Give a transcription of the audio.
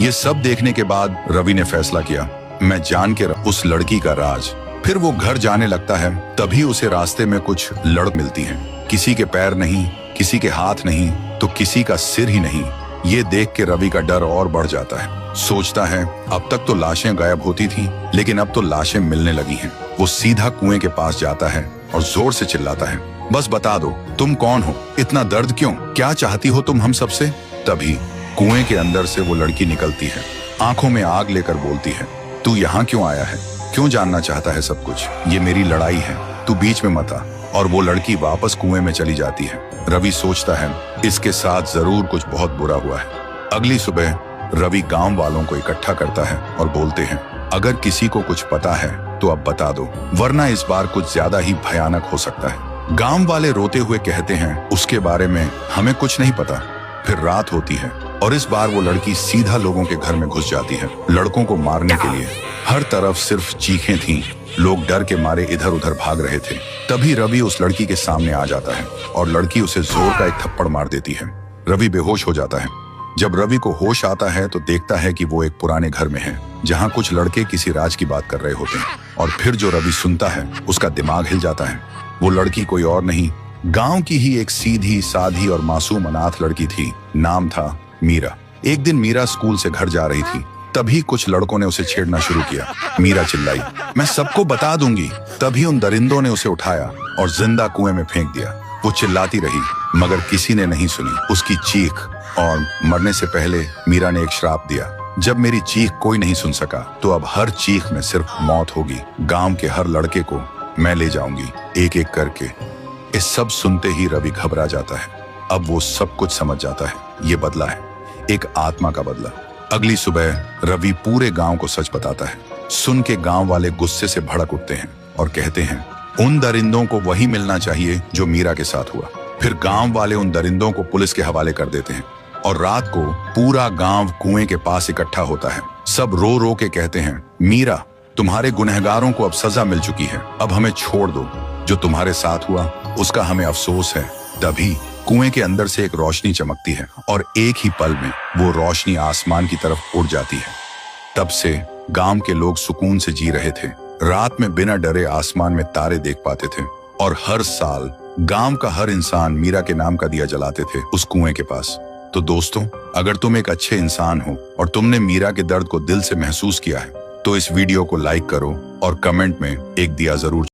ये सब देखने के बाद रवि ने फैसला किया, मैं जान के उस लड़की का राज। फिर वो घर जाने लगता है, तभी उसे रास्ते में कुछ लड़क मिलती हैं। किसी के पैर नहीं, किसी के हाथ नहीं, तो किसी का सिर ही नहीं। ये देख के रवि का डर और बढ़ जाता है। सोचता है अब तक तो लाशें गायब होती थी, लेकिन अब तो लाशें मिलने लगी हैं। वो सीधा कुएं के पास जाता है और जोर से चिल्लाता है, बस बता दो तुम कौन हो, इतना दर्द क्यों, क्या चाहती हो तुम हम सबसे। तभी कुएं के अंदर से वो लड़की निकलती है, आंखों में आग लेकर बोलती है, तू यहाँ क्यों आया है, क्यों जानना चाहता है सब कुछ, ये मेरी लड़ाई है, तू बीच में मत आ। और वो लड़की वापस कुएं में चली जाती है। रवि सोचता है इसके साथ जरूर कुछ बहुत बुरा हुआ है। अगली सुबह रवि गांव वालों को इकट्ठा करता है और बोलते हैं, अगर किसी को कुछ पता है तो अब बता दो, वरना इस बार कुछ ज्यादा ही भयानक हो सकता है। गांव वाले रोते हुए कहते हैं, उसके बारे में हमें कुछ नहीं पता। फिर रात होती है और इस बार वो लड़की सीधा लोगों के घर में घुस जाती है, लड़कों को मारने के लिए। हर तरफ सिर्फ चीखें थीं, लोग डर के मारे इधर उधर भाग रहे थे। तभी रवि उस लड़की के सामने आ जाता है और लड़की उसे जोर का एक थप्पड़ मार देती है। रवि बेहोश हो जाता है। जब रवि को होश आता है तो देखता है कि वो एक पुराने घर में है, जहाँ कुछ लड़के किसी राज की बात कर रहे होते हैं। और फिर जो रवि सुनता है उसका दिमाग हिल जाता है। वो लड़की कोई और नहीं, गांव की ही एक सीधी साधी और मासूम अनाथ लड़की थी। नाम था मीरा। एक दिन मीरा स्कूल से घर जा रही थी, तभी कुछ लड़कों ने उसे छेड़ना शुरू किया। मीरा चिल्लाई, मैं सबको बता दूंगी। तभी उन दरिंदों ने उसे उठाया और जिंदा कुएं में फेंक दिया। वो चिल्लाती रही मगर किसी ने नहीं सुनी उसकी चीख। और मरने से पहले मीरा ने एक श्राप दिया, जब मेरी चीख कोई नहीं सुन सका तो अब हर चीख में सिर्फ मौत होगी। गांव के हर लड़के को मैं ले जाऊंगी एक एक करके। इस सब सुनते ही रवि घबरा जाता है। अब वो सब कुछ समझ जाता है, ये बदला है, एक आत्मा का बदला। अगली सुबह रवि पूरे गांव को सच बताता है। सुन के गांव वाले गुस्से से भड़क उठते हैं और कहते हैं, उन दरिंदों को वही मिलना चाहिए जो मीरा के साथ हुआ। फिर गांव वाले उन दरिंदों को पुलिस के हवाले कर देते हैं और रात को पूरा गांव कुएं के पास इकट्ठा होता है। सब रो रो के कहते हैं, मीरा तुम्हारे गुनहगारों को अब सजा मिल चुकी है, अब हमें छोड़ दो। जो तुम्हारे साथ हुआ उसका हमें अफसोस है। तभी कुएं के अंदर से एक रोशनी चमकती है और एक ही पल में वो रोशनी आसमान की तरफ उड़ जाती है। तब से गांव के लोग सुकून से जी रहे थे। रात में बिना डरे आसमान में तारे देख पाते थे और हर साल गांव का हर इंसान मीरा के नाम का दिया जलाते थे उस कुएं के पास। तो दोस्तों, अगर तुम एक अच्छे इंसान हो और तुमने मीरा के दर्द को दिल से महसूस किया है तो इस वीडियो को लाइक करो और कमेंट में एक दिया जरूर